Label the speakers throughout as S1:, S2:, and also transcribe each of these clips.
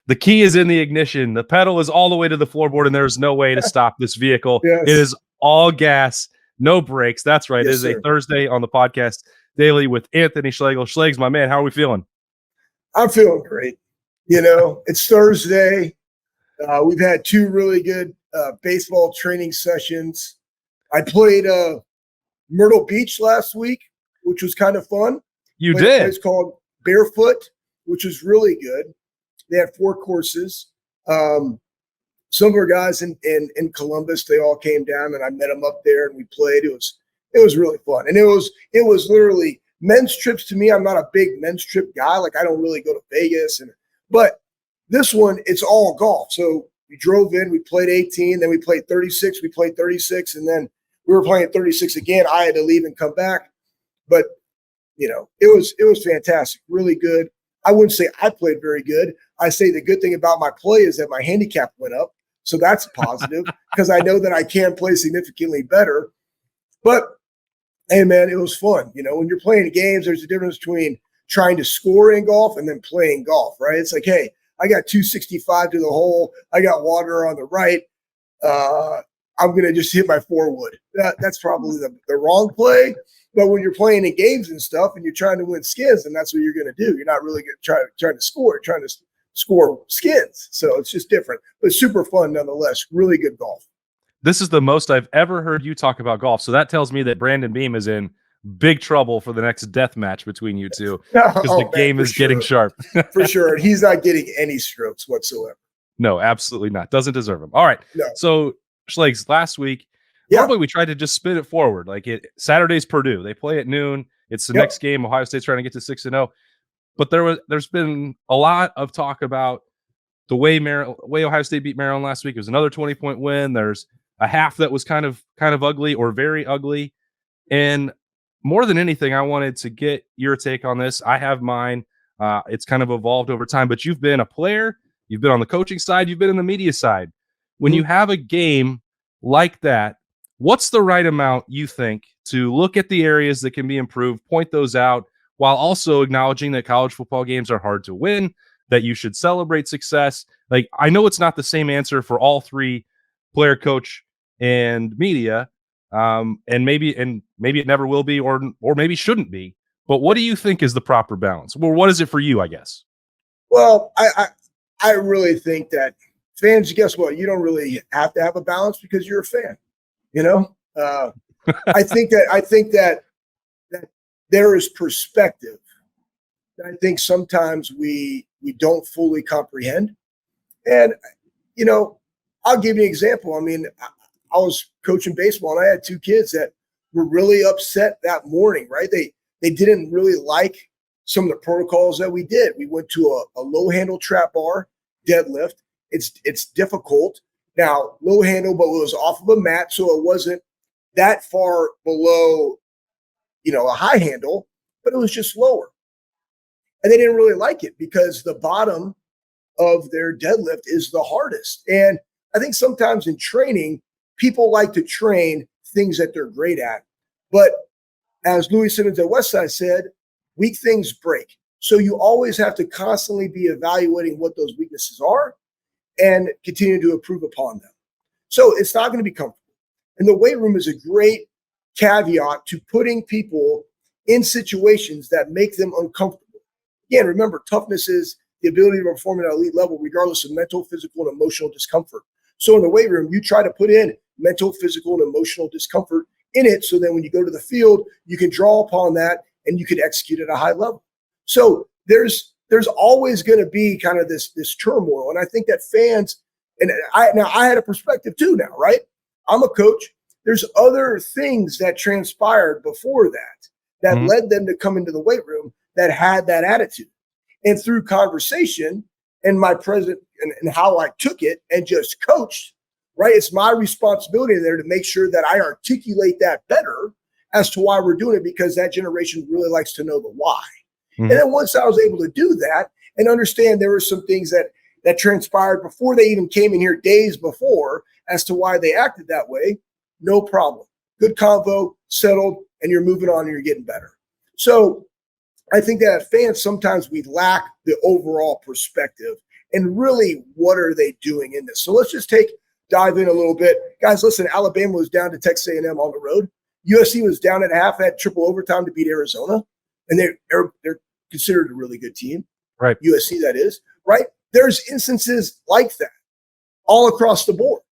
S1: The key is in the ignition. The pedal is all the way to the floorboard, and there's no way to stop this vehicle.
S2: Yes.
S1: It is all gas, no brakes. That's right.
S2: Yes,
S1: it is
S2: sir.
S1: a Thursday on the podcast daily with Anthony Schlegel. Schlegs, my man, how are we feeling?
S2: I'm feeling great. You know, it's Thursday. We've had 2 really good baseball training sessions. I played Myrtle Beach last week, which was kind of fun.
S1: You
S2: Played
S1: did?
S2: a place called Barefoot, which was really good. They had 4 courses. Some of our guys in Columbus, they all came down, and I met them up there, and we played. It was really fun, and it was literally men's trips. To me, I'm not a big men's trip guy. Like, I don't really go to Vegas, but this one, it's all golf. So we drove in, we played 18, then we played 36, we played 36, and then we were playing 36 again. I had to leave and come back, but you know, it was fantastic, really good. I wouldn't say I played very good. I say the good thing about my play is that my handicap went up. So that's positive because I know that I can play significantly better. But, hey, man, it was fun. You know, when you're playing games, there's a difference between trying to score in golf and then playing golf, right? It's like, hey, I got 265 to the hole. I got water on the right. I'm going to just hit my 4-wood. That's probably the wrong play. But when you're playing in games and stuff and you're trying to win skins, then that's what you're going to do. You're not really trying to score. You're trying to score skins. So it's just different, but super fun nonetheless. Really good golf.
S1: This is the most I've ever heard you talk about golf. So that tells me that Brandon Beam is in big trouble for the next death match between you two because the game is getting sharp.
S2: For sure. And he's not getting any strokes whatsoever.
S1: No, absolutely not. Doesn't deserve them. All right.
S2: No.
S1: So, Schlegs, last week, probably we tried to just spin it forward. Like Saturday's Purdue. They play at noon. It's the next game. Ohio State's trying to get to 6-0. But there's been a lot of talk about the way Ohio State beat Maryland last week. It was another 20-point win. There's a half that was kind of ugly or very ugly. And more than anything, I wanted to get your take on this. I have mine. It's kind of evolved over time, but you've been a player. You've been on the coaching side. You've been in the media side. When you have a game like that, what's the right amount, you think, to look at the areas that can be improved, point those out, while also acknowledging that college football games are hard to win, that you should celebrate success? Like, I know it's not the same answer for all 3, player, coach, and media, and maybe it never will be, or maybe shouldn't be. But what do you think is the proper balance? Well, what is it for you, I guess?
S2: Well, I really think that fans, guess what? You don't really have to have a balance because you're a fan. You know, I think that there is perspective that I think sometimes we don't fully comprehend. And, you know, I'll give you an example. I mean, I was coaching baseball and I had 2 kids that were really upset that morning, right? They didn't really like some of the protocols that we did. We went to a low handle trap bar, deadlift. It's difficult. Now, low handle, but it was off of a mat, so it wasn't that far below, you know, a high handle, but it was just lower. And they didn't really like it because the bottom of their deadlift is the hardest. And I think sometimes in training, people like to train things that they're great at. But as Louis Simmons at Westside said, weak things break. So you always have to constantly be evaluating what those weaknesses are and continue to improve upon them. So it's not going to be comfortable. And the weight room is a great caveat to putting people in situations that make them uncomfortable. Again, remember, toughness is the ability to perform at an elite level, regardless of mental, physical, and emotional discomfort. So in the weight room, you try to put in mental, physical, and emotional discomfort in it. So then when you go to the field, you can draw upon that and you can execute at a high level. So there's always going to be kind of this turmoil. And I think that fans, and I had a perspective too now, right? I'm a coach. There's other things that transpired before that led them to come into the weight room that had that attitude. And through conversation and my present and how I took it and just coached, right? It's my responsibility there to make sure that I articulate that better as to why we're doing it, because that generation really likes to know the why. And then once I was able to do that and understand there were some things that transpired before they even came in here, days before, as to why they acted that way, no problem. Good convo, settled, and you're moving on and you're getting better. So I think that as fans, sometimes we lack the overall perspective. And really, what are they doing in this? So let's just dive in a little bit. Guys, listen, Alabama was down to Texas A&M on the road. USC was down at half, had triple overtime to beat Arizona. And they're considered a really good team.
S1: Right.
S2: USC, that is. Right? There's instances like that all across the board.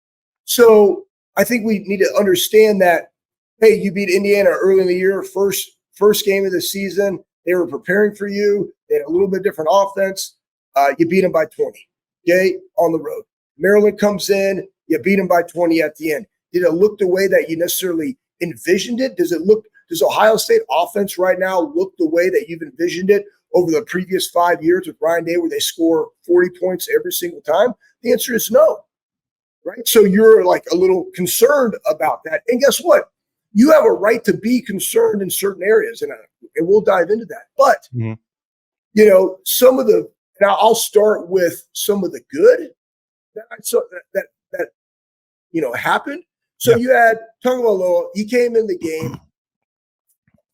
S2: So I think we need to understand that, hey, you beat Indiana early in the year, first game of the season. They were preparing for you. They had a little bit different offense. You beat them by 20, okay, on the road. Maryland comes in. You beat them by 20 at the end. Did it look the way that you necessarily envisioned it? Does Ohio State offense right now look the way that you've envisioned it over the previous 5 years with Ryan Day, where they score 40 points every single time? The answer is no. Right? So you're like a little concerned about that. And guess what? You have a right to be concerned in certain areas, and we'll dive into that. But, I'll start with some of the good that happened. So you had Tagovailoa. He came in the game,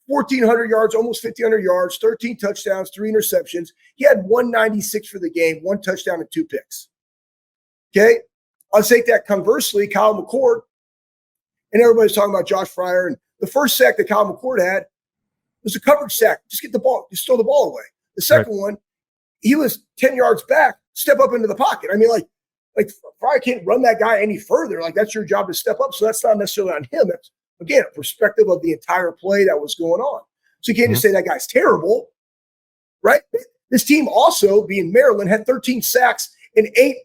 S2: 1,400 yards, almost 1,500 yards, 13 touchdowns, 3 interceptions. He had 196 for the game, 1 touchdown and 2 picks. Okay? I'll take that conversely, Kyle McCord, and everybody's talking about Josh Fryer. And the first sack that Kyle McCord had was a coverage sack. Just get the ball, just throw the ball away. The second one, he was 10 yards back, step up into the pocket. I mean, like Fryer can't run that guy any further. Like, that's your job to step up. So that's not necessarily on him. That's, again, a perspective of the entire play that was going on. So you can't just say that guy's terrible, right? This team also, being Maryland, had 13 sacks and 8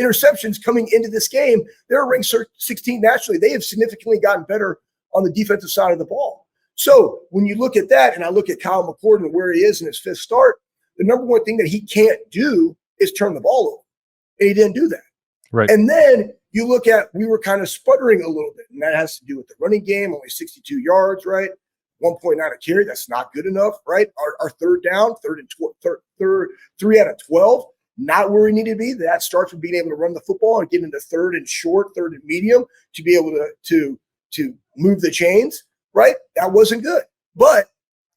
S2: interceptions coming into this game. They're ranked 16 nationally. They have significantly gotten better on the defensive side of the ball. So when you look at that, and I look at Kyle McCord and where he is in his 5th start, the number one thing that he can't do is turn the ball over. And he didn't do that.
S1: Right.
S2: And then you look at, we were kind of sputtering a little bit, and that has to do with the running game, only 62 yards, right? 1.9 a carry. That's not good enough, right? Our third down, 3 out of 12. Not where we need to be. That starts with being able to run the football and get into 3rd and short, 3rd and medium to be able to move the chains, right? That wasn't good. But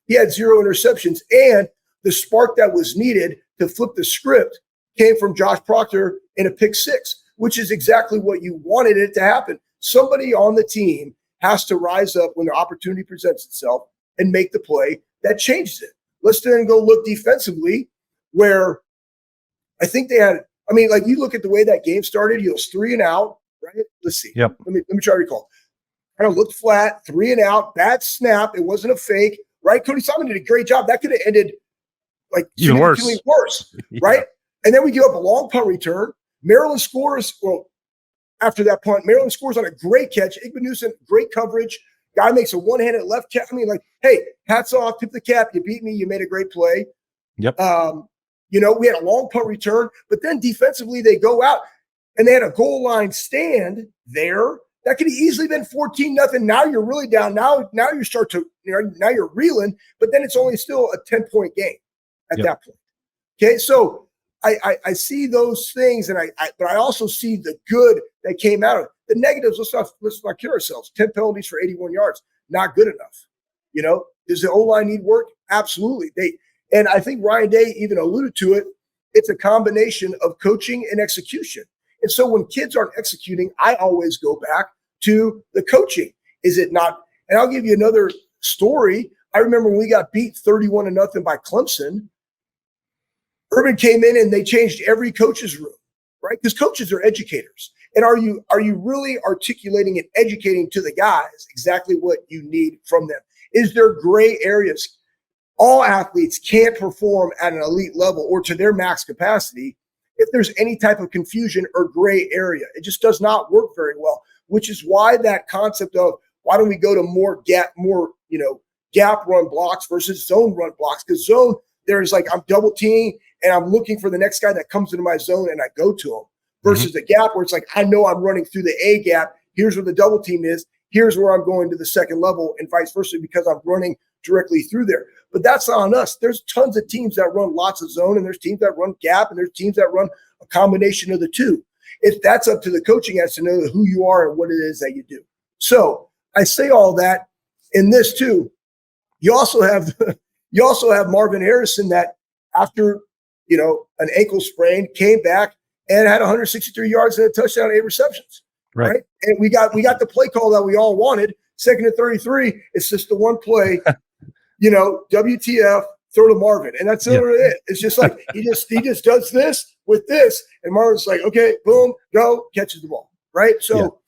S2: he had 0 interceptions, and the spark that was needed to flip the script came from Josh Proctor in a pick 6, which is exactly what you wanted it to happen. Somebody on the team has to rise up when the opportunity presents itself and make the play that changes it. Let's then go look defensively, where I think they had, you look at the way that game started, it was 3 and out, right? Let's see.
S1: Yep.
S2: Let me try to recall. Kind of looked flat, 3 and out, bad snap. It wasn't a fake, right? Cody Simon did a great job. That could have ended like
S1: even worse,
S2: right? And then we give up a long punt return. Maryland scores, after that punt, Maryland scores on a great catch. Igbenusson, great coverage. Guy makes a one-handed left catch. Hey, hats off, tip the cap. You beat me. You made a great play.
S1: Yep.
S2: We had a long punt return, but then defensively they go out and they had a goal line stand there. That could have easily been 14-0. Now you're really down. Now you start to, now you're reeling, but then it's only still a 10-point game at that point. Okay, so I see those things, but I also see the good that came out of it. The negatives, let's not kid ourselves. 10 penalties for 81 yards, not good enough. Does the O-line need work? Absolutely. And I think Ryan Day even alluded to it. It's a combination of coaching and execution. And so when kids aren't executing, I always go back to the coaching. Is it not? And I'll give you another story. I remember when we got beat 31-0 by Clemson. Urban came in and they changed every coach's room, right? Because coaches are educators. And are you really articulating and educating to the guys exactly what you need from them? Is there gray areas? All athletes can't perform at an elite level or to their max capacity if there's any type of confusion or gray area. It just does not work very well, which is why that concept of why don't we go to more gap run blocks versus zone run blocks? Because zone, there's like I'm double teaming and I'm looking for the next guy that comes into my zone and I go to him versus the gap where it's like I know I'm running through the A gap. Here's where the double team is. Here's where I'm going to the second level and vice versa because I'm running directly through there. But that's not on us. There's tons of teams that run lots of zone and there's teams that run gap and there's teams that run a combination of the two. That's up to the coaching as to know who you are and what it is that you do. So I say all that in this too. You also have Marvin Harrison that after an ankle sprain, came back and had 163 yards and a touchdown, 8 receptions. Right. And we got the play call that we all wanted. 2nd and 33. It's just the one play, WTF, throw to Marvin. And that's literally it. It's just like he just does this with this. And Marvin's like, okay, boom, go, catches the ball. Right. So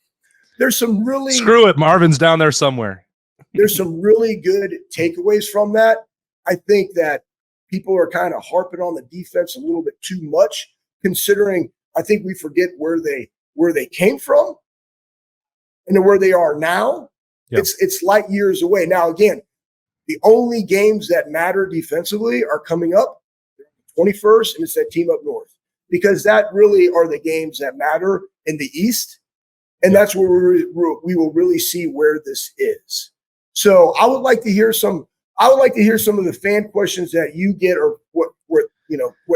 S2: there's some really
S1: screw it. Marvin's down there somewhere.
S2: There's some really good takeaways from that. I think that people are kind of harping on the defense a little bit too much, considering I think we forget where they came from and where they are now. It's light years away. Now, again, the only games that matter defensively are coming up 21st, and it's that team up north, because that really are the games that matter in the East. And that's where we will really see where this is. So I would like to hear some of the fan questions that you get, or what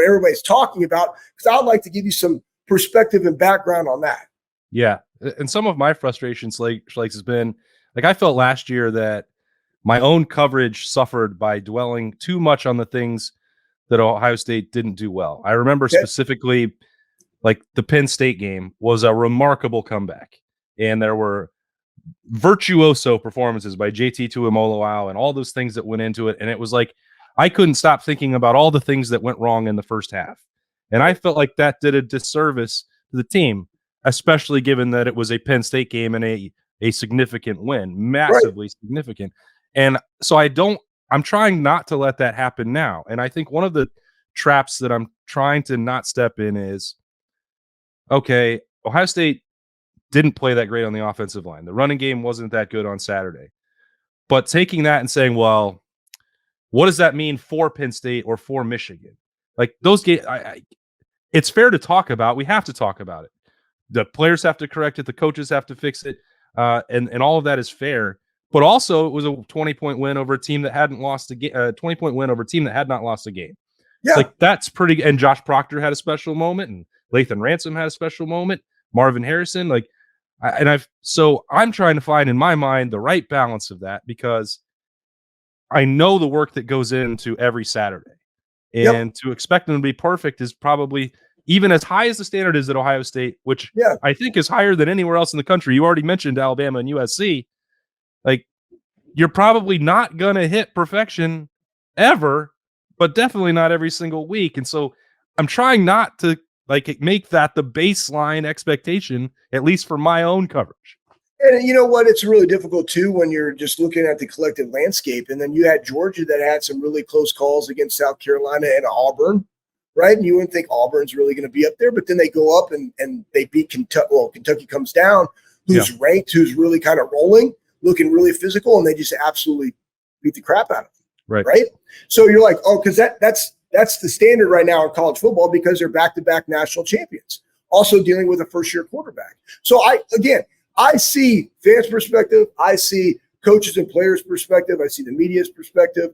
S2: everybody's talking about, because I'd like to give you some perspective and background on that.
S1: Yeah. And some of my frustrations, Schlegel, has been like, I felt last year that my own coverage suffered by dwelling too much on the things that Ohio State didn't do well. I remember specifically, like, the Penn State game was a remarkable comeback, and there were virtuoso performances by JT Tuimoloau and all those things that went into it. And it was like, I couldn't stop thinking about all the things that went wrong in the first half. And I felt like that did a disservice to the team, especially given that it was a Penn State game and a significant win, massively significant. And so I'm trying not to let that happen now. And I think one of the traps that I'm trying to not step in is, okay, Ohio State didn't play that great on the offensive line. The running game wasn't that good on Saturday. But taking that and saying, well, what does that mean for Penn State or for Michigan? Like, those games, it's fair to talk about. We have to talk about it. The players have to correct it. The coaches have to fix it. And all of that is fair. But also, it was a 20-point win over a team that hadn't lost a game. 20-point win over a team that had not lost a game. Yeah, like, that's pretty. And Josh Proctor had a special moment, and Lathan Ransom had a special moment. Marvin Harrison, like, so I'm trying to find in my mind the right balance of that, because I know the work that goes into every Saturday, and to expect them to be perfect is probably even as high as the standard is at Ohio State, which I think is higher than anywhere else in the country. You already mentioned Alabama and USC. Like, you're probably not going to hit perfection ever, but definitely not every single week. And so I'm trying not to make that the baseline expectation, at least for my own coverage.
S2: And you know what? It's really difficult too when you're just looking at the collective landscape. And then you had Georgia that had some really close calls against South Carolina and Auburn, right? And you wouldn't think Auburn's really going to be up there, but then they go up and they beat Kentucky. Well, Kentucky comes down, who's ranked, who's really kind of rolling, looking really physical, and they just absolutely beat the crap out of them. Right? So you're like, oh, because that's the standard right now in college football, because they're back-to-back national champions, also dealing with a first-year quarterback. So I see fans' perspective, I see coaches and players' perspective, I see the media's perspective,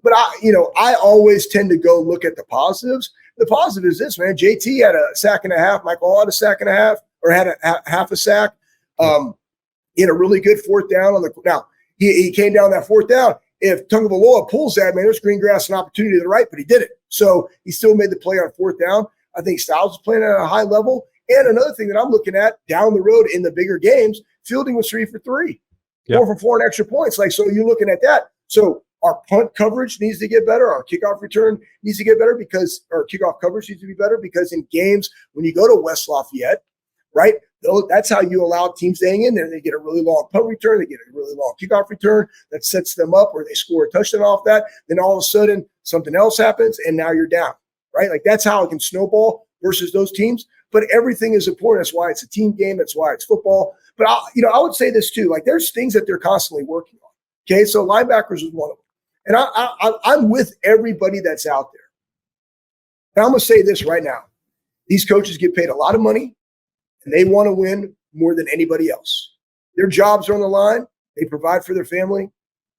S2: but I always tend to go look at the positives. The positive is this, man. JT had a sack and a half. Michael Hall had a sack and a half, or had half a sack. He had a really good fourth down now he came down that fourth down. If Tungavaloa pulls that, man, there's green grass and opportunity to the right, but he did it. So he still made the play on fourth down. I think Styles is playing at a high level. And another thing that I'm looking at down the road in the bigger games, fielding was 3 for 3, 4 for 4 and extra points. Like, so you're looking at that. So our punt coverage needs to get better. Our kickoff return needs to get better, because our kickoff coverage needs to be better, because in games when you go to West Lafayette, right, that's how you allow teams to hang in there. They get a really long punt return. They get a really long kickoff return that sets them up, or they score a touchdown off that. Then all of a sudden something else happens, and now you're down, right? Like, that's how it can snowball versus those teams. But everything is important. That's why it's a team game. That's why it's football. But I would say this too. Like, there's things that they're constantly working on. Okay, so linebackers is one of them. And I'm with everybody that's out there. And I'm going to say this right now. These coaches get paid a lot of money, and they want to win more than anybody else. Their jobs are on the line. They provide for their family.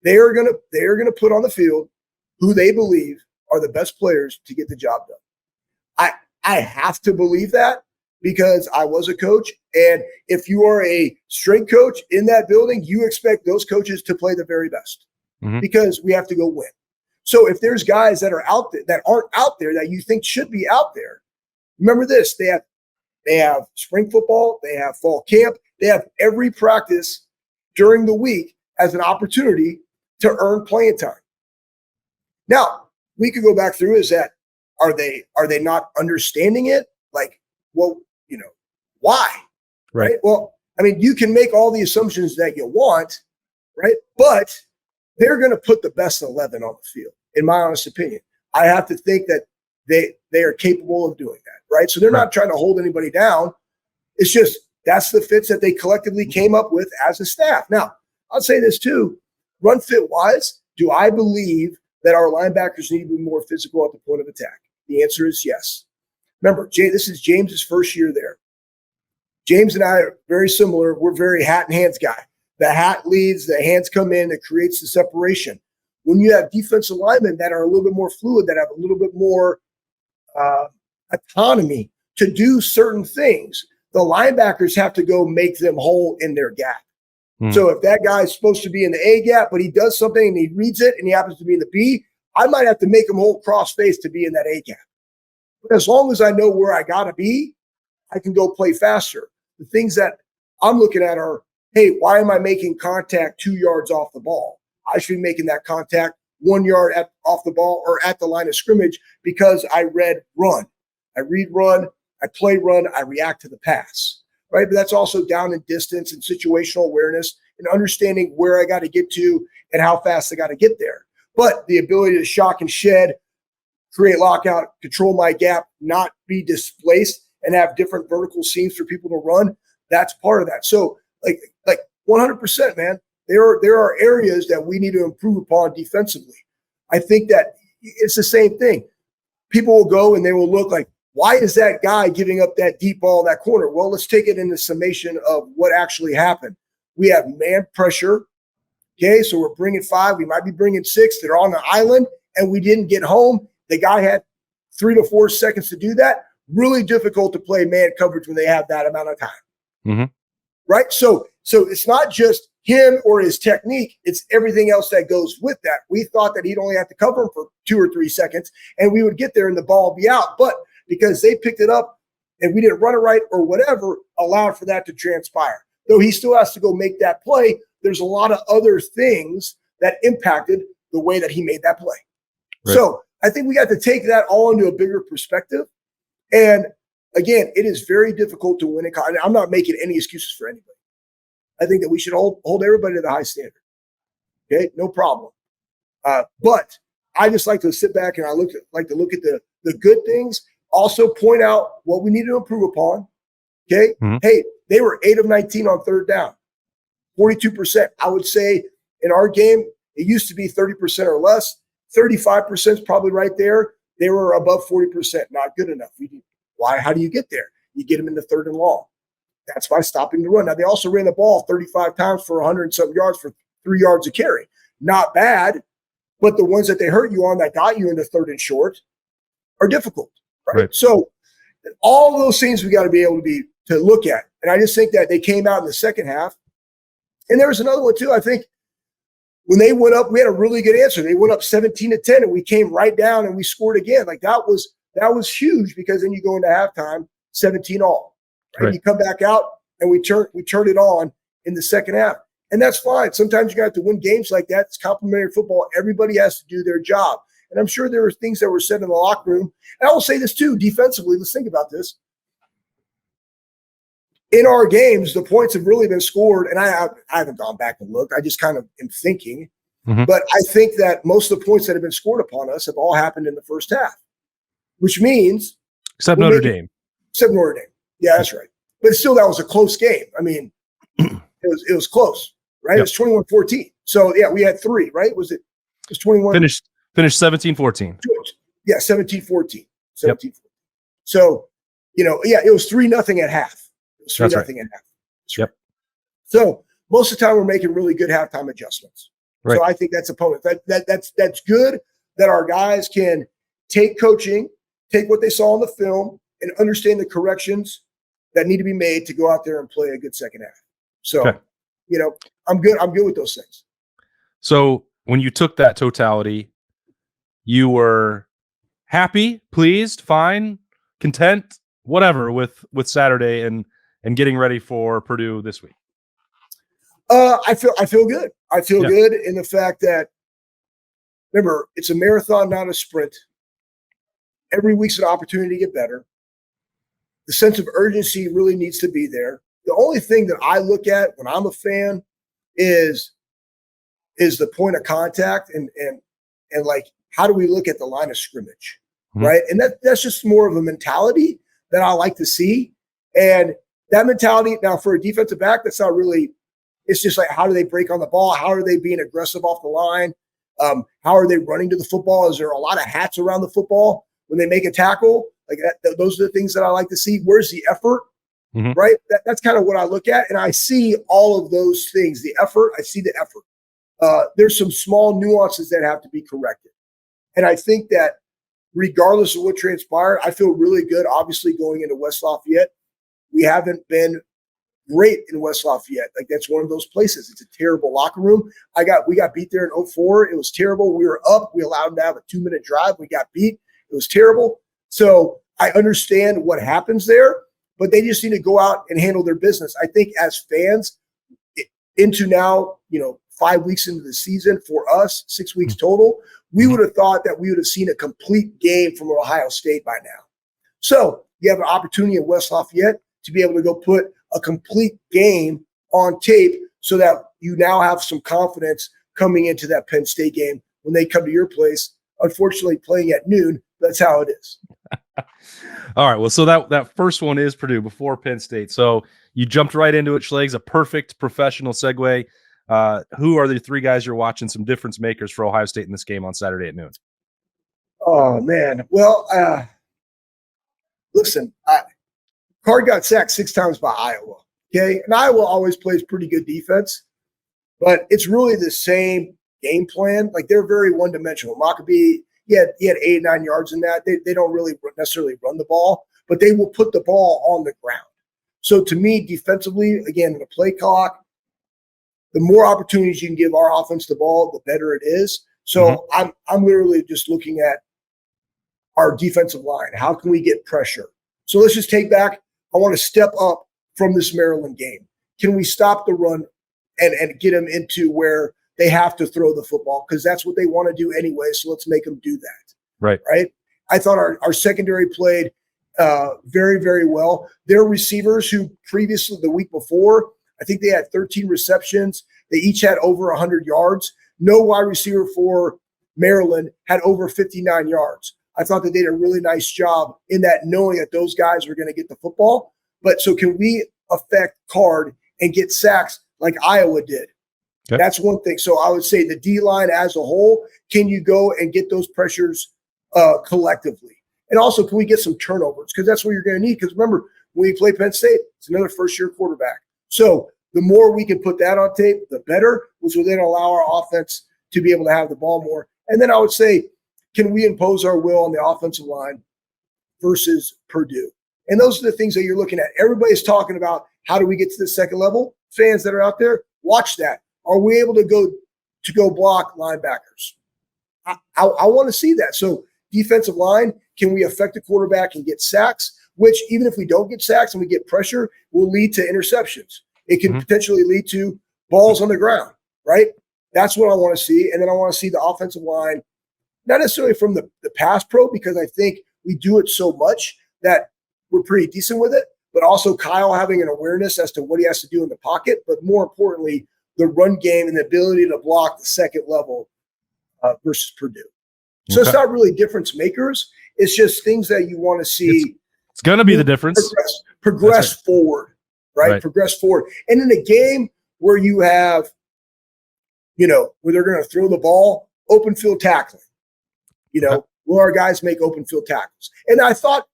S2: They are going to put on the field who they believe are the best players to get the job done. I have to believe that, because I was a coach. And if you are a strength coach in that building, you expect those coaches to play the very best, because we have to go win. So if there's guys that are out there that aren't out there that you think should be out there, remember this: they have spring football, they have fall camp, they have every practice during the week as an opportunity to earn playing time. Now, we could go back through, is that are they not understanding it? Like, well, why? Right? Well, I mean, you can make all the assumptions that you want, right? But they're going to put the best 11 on the field, in my honest opinion. I have to think that they are capable of doing that, right? So they're not trying to hold anybody down. It's just that's the fits that they collectively came up with as a staff. Now, I'll say this too. Run fit wise, do I believe that our linebackers need to be more physical at the point of attack? The answer is yes. Remember, this is James's first year there. James and I are very similar. We're very hat and hands guy. The hat leads, the hands come in, it creates the separation. When you have defensive linemen that are a little bit more fluid, that have a little bit more autonomy to do certain things, the linebackers have to go make them whole in their gap. So if that guy's supposed to be in the A gap, but he does something and he reads it and he happens to be in the B, I might have to make him whole cross face to be in that A gap. But as long as I know where I got to be, I can go play faster. The things that I'm looking at are, hey, why am I making contact 2 yards off the ball? I should be making that contact 1 yard off the ball or at the line of scrimmage because I read run. I read run, I play run, I react to the pass. Right, but that's also down in distance and situational awareness and understanding where I got to get to and how fast I got to get there. But the ability to shock and shed, create lockout, control my gap, not be displaced, and have different vertical seams for people to run, that's part of that. So like 100%, man, there are areas that we need to improve upon defensively. I think that it's the same thing. People will go and they will look like, why is that guy giving up that deep ball in that corner? Well, let's take it in the summation of what actually happened. We have man pressure. Okay, so we're bringing 5. We might be bringing 6. They're on the island, and we didn't get home. The guy had 3 to 4 seconds to do that. Really difficult to play man coverage when they have that amount of time. Right? So it's not just him or his technique. It's everything else that goes with that. We thought that he'd only have to cover him for 2 or 3 seconds, and we would get there and the ball would be out. But because they picked it up and we didn't run it right or whatever, allowed for that to transpire. Though he still has to go make that play, there's a lot of other things that impacted the way that he made that play. Right. So I think we got to take that all into a bigger perspective. And again, it is very difficult to win a I'm not making any excuses for anybody. I think that we should hold everybody to the high standard. Okay, no problem. But I just like to sit back and like to look at the good things. Also point out what we need to improve upon. Okay. Hey, they were 8 of 19 on third down, 42%. I would say in our game, it used to be 30% or less. 35% is probably right there. They were above 40%. Not good enough. Why? How do you get there? You get them into 3rd and long. That's by stopping the run. Now, they also ran the ball 35 times for 100 and something yards for 3 yards a carry. Not bad, but the ones that they hurt you on that got you into 3rd and short are difficult. Right. So all those things we got to be able to look at. And I just think that they came out in the second half. And there was another one too. I think when they went up, we had a really good answer. They went up 17-10 and we came right down and we scored again. Like that was huge because then you go into halftime 17-all. Right? You come back out and we turn it on in the second half. And that's fine. Sometimes you got to win games like that. It's complimentary football. Everybody has to do their job. And I'm sure there were things that were said in the locker room. And I will say this too, defensively, let's think about this. In our games, the points have really been scored, and I haven't gone back and looked. I just kind of am thinking. But I think that most of the points that have been scored upon us have all happened in the first half, which means –
S1: Except Notre Dame.
S2: Except Notre Dame. Yeah, that's right. But still, that was a close game. I mean, it was close, right? Yep. It was 21-14. So, yeah, we had 3, right? It was 21 –
S1: Finished 17-14.
S2: Yeah, 17-14. 17-14. So, it was 3-0 at half. It was 3-0 at half.
S1: Yep.
S2: So most of the time we're making really good halftime adjustments. Right. So I think that's a opponent. That's good that our guys can take coaching, take what they saw on the film, and understand the corrections that need to be made to go out there and play a good second half. So, I'm good with those things.
S1: So when you took that totality, you were happy, pleased, fine, content, whatever with Saturday and getting ready for Purdue this week?
S2: I feel good. I feel good in the fact that, remember, it's a marathon, not a sprint. Every week's an opportunity to get better. The sense of urgency really needs to be there. The only thing that I look at when I'm a fan is the point of contact and like, how do we look at the line of scrimmage, right? And that's just more of a mentality that I like to see. And that mentality, now for a defensive back, that's not really, it's just like, how do they break on the ball? How are they being aggressive off the line? How are they running to the football? Is there a lot of hats around the football when they make a tackle? Like that, those are the things that I like to see. Where's the effort, right? That's kind of what I look at. And I see all of those things. The effort, I see the effort. There's some small nuances that have to be corrected. And I think that regardless of what transpired, I feel really good, obviously, going into West Lafayette. We haven't been great in West Lafayette. Like, that's one of those places. It's a terrible locker room. We got beat there in 2004. It was terrible. We were up. We allowed them to have a 2-minute drive. We got beat. It was terrible. So I understand what happens there, but they just need to go out and handle their business. I think as fans, into now, 5 weeks into the season for us, 6 weeks total, we would have thought that we would have seen a complete game from Ohio State by now. So you have an opportunity in West Lafayette to be able to go put a complete game on tape so that you now have some confidence coming into that Penn State game when they come to your place. Unfortunately, playing at noon, that's how it is.
S1: All right. Well, so that first one is Purdue before Penn State. So you jumped right into it, Schlegel. A perfect professional segue. Who are the three guys you're watching, some difference makers for Ohio State in this game on Saturday at noon?
S2: Oh, man. Well, listen, Card got sacked 6 times by Iowa. Okay. And Iowa always plays pretty good defense, but it's really the same game plan. Like, they're very one-dimensional. Maccabee, he had 8 or 9 yards in that. They don't really necessarily run the ball, but they will put the ball on the ground. So to me, defensively, again, the play clock, the more opportunities you can give our offense the ball, the better it is. So I'm literally just looking at our defensive line. How can we get pressure? So let's just take back. I want to step up from this Maryland game. Can we stop the run and get them into where they have to throw the football? Because that's what they want to do anyway. So let's make them do that.
S1: Right.
S2: I thought our secondary played very, very well. Their receivers, who previously, the week before, I think they had 13 receptions. They each had over 100 yards. No wide receiver for Maryland had over 59 yards. I thought that they did a really nice job in that, knowing that those guys were going to get the football. But so can we affect Card and get sacks like Iowa did? Okay. That's one thing. So I would say the D-line as a whole, can you go and get those pressures collectively? And also, can we get some turnovers? Because that's what you're going to need. Because remember, when you play Penn State, it's another first-year quarterback. So the more we can put that on tape, the better, which will then allow our offense to be able to have the ball more. And then I would say, can we impose our will on the offensive line versus Purdue? And those are the things that you're looking at. Everybody's talking about, how do we get to the second level? Fans that are out there, watch that. Are we able to go block linebackers? I want to see that. So defensive line, can we affect the quarterback and get sacks? Which, even if we don't get sacks and we get pressure, will lead to interceptions. It can potentially lead to balls on the ground, right? That's what I want to see. And then I want to see the offensive line, not necessarily from the pass pro, because I think we do it so much that we're pretty decent with it, but also Kyle having an awareness as to what he has to do in the pocket, but more importantly, the run game and the ability to block the second level versus Purdue. So it's not really difference makers. It's just things that you want to see.
S1: It's going to be the difference.
S2: Progress forward, right? Progress forward. And in a game where you have, where they're going to throw the ball, open field tackling, will our guys make open field tackles? And I thought,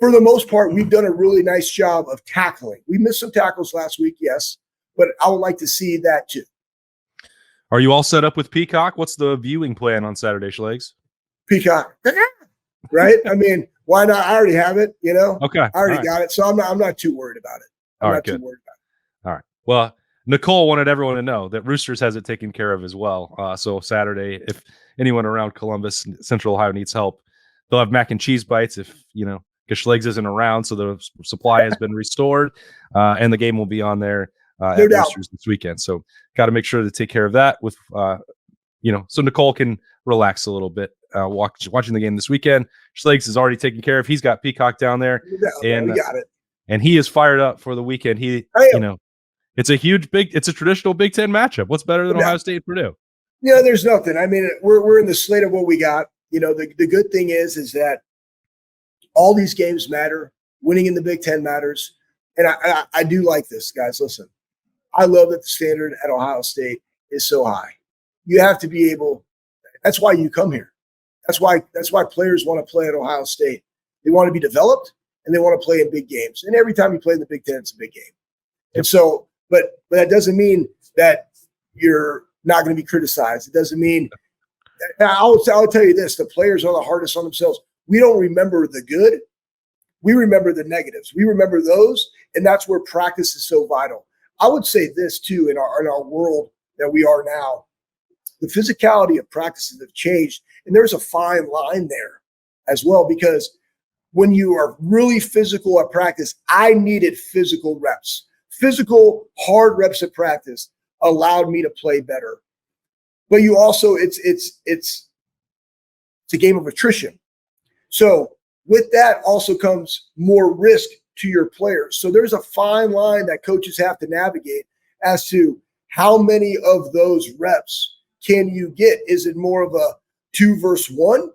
S2: for the most part, we've done a really nice job of tackling. We missed some tackles last week, yes, but I would like to see that too.
S1: Are you all set up with Peacock? What's the viewing plan on Saturday, Schlegel?
S2: Peacock, right? I mean, why not? I already have it,
S1: Okay.
S2: I already got it, so I'm not too worried about it. I'm not too worried about it.
S1: All right. Well, Nicole wanted everyone to know that Roosters has it taken care of as well. So Saturday, if anyone around Columbus, Central Ohio needs help, they'll have mac and cheese bites if, because Schlegel isn't around. So the supply has been restored, and the game will be on there at Roosters this weekend. So got to make sure to take care of that with, so Nicole can relax a little bit watching the game this weekend. Schlegel is already taken care of. He's got Peacock down there, and
S2: we got it.
S1: And he is fired up for the weekend. It's a traditional Big Ten matchup. What's better than Ohio State and Purdue?
S2: There's nothing. I mean, we're in the slate of what we got. The good thing is that all these games matter. Winning in the Big Ten matters. And I do like this, guys. Listen, I love that the standard at Ohio State is so high. You have to be able – that's why you come here. That's why players want to play at Ohio State. They want to be developed, and they want to play in big games. And every time you play in the Big Ten, it's a big game. And so – but that doesn't mean that you're not going to be criticized. It doesn't mean – I'll tell you this. The players are the hardest on themselves. We don't remember the good. We remember the negatives. We remember those, and that's where practice is so vital. I would say this, too, in our world that we are now. The physicality of practices have changed, and there's a fine line there as well, because when you are really physical at practice, I needed physical reps. Physical, hard reps at practice allowed me to play better. But you also, it's a game of attrition. So with that also comes more risk to your players. So there's a fine line that coaches have to navigate as to how many of those reps can you get? Is it more of a 2 versus 1,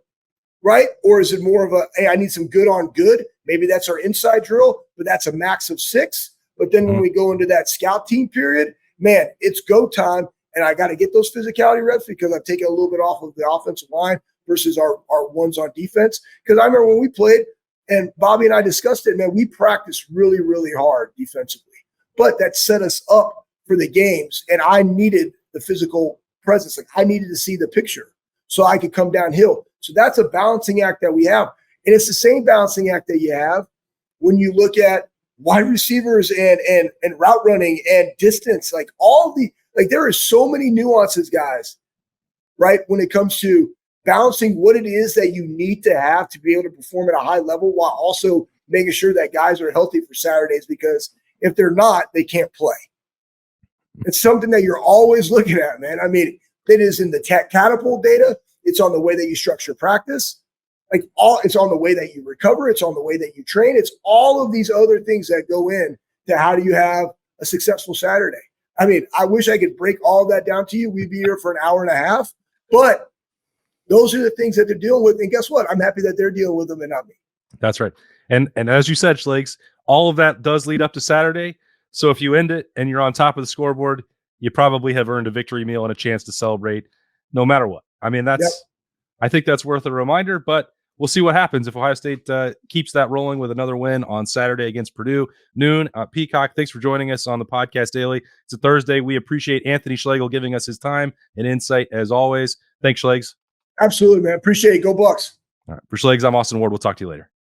S2: right? Or is it more of a, hey, I need some good on good? Maybe that's our inside drill, but that's a max of 6. But then when we go into that scout team period, man, it's go time. And I got to get those physicality reps because I've taken a little bit off of the offensive line versus our ones on defense. Because I remember when we played, and Bobby and I discussed it, man, we practiced really, really hard defensively. But that set us up for the games. And I needed the physical presence. Like, I needed to see the picture so I could come downhill. So that's a balancing act that we have. And it's the same balancing act that you have when you look at wide receivers and route running and distance. Like there are so many nuances, guys, right? When it comes to balancing what it is that you need to have to be able to perform at a high level while also making sure that guys are healthy for Saturdays, because if they're not, they can't play. It's something that you're always looking at, man. I mean, it is in the catapult data. It's on the way that you structure practice. It's on the way that you recover. It's on the way that you train. It's all of these other things that go in to how do you have a successful Saturday. I mean, I wish I could break all of that down to you. We'd be here for an hour and a half, but those are the things that they're dealing with. And guess what? I'm happy that they're dealing with them and not me.
S1: That's right. And as you said, Schlegel, all of that does lead up to Saturday. So if you end it and you're on top of the scoreboard, you probably have earned a victory meal and a chance to celebrate no matter what. I mean, I think that's worth a reminder, but we'll see what happens if Ohio State keeps that rolling with another win on Saturday against Purdue, noon. Peacock, thanks for joining us on the Podcast Daily. It's a Thursday. We appreciate Anthony Schlegel giving us his time and insight as always. Thanks, Schlegel.
S2: Absolutely, man. Appreciate it. Go Bucks.
S1: All right. For Schlegel, I'm Austin Ward. We'll talk to you later.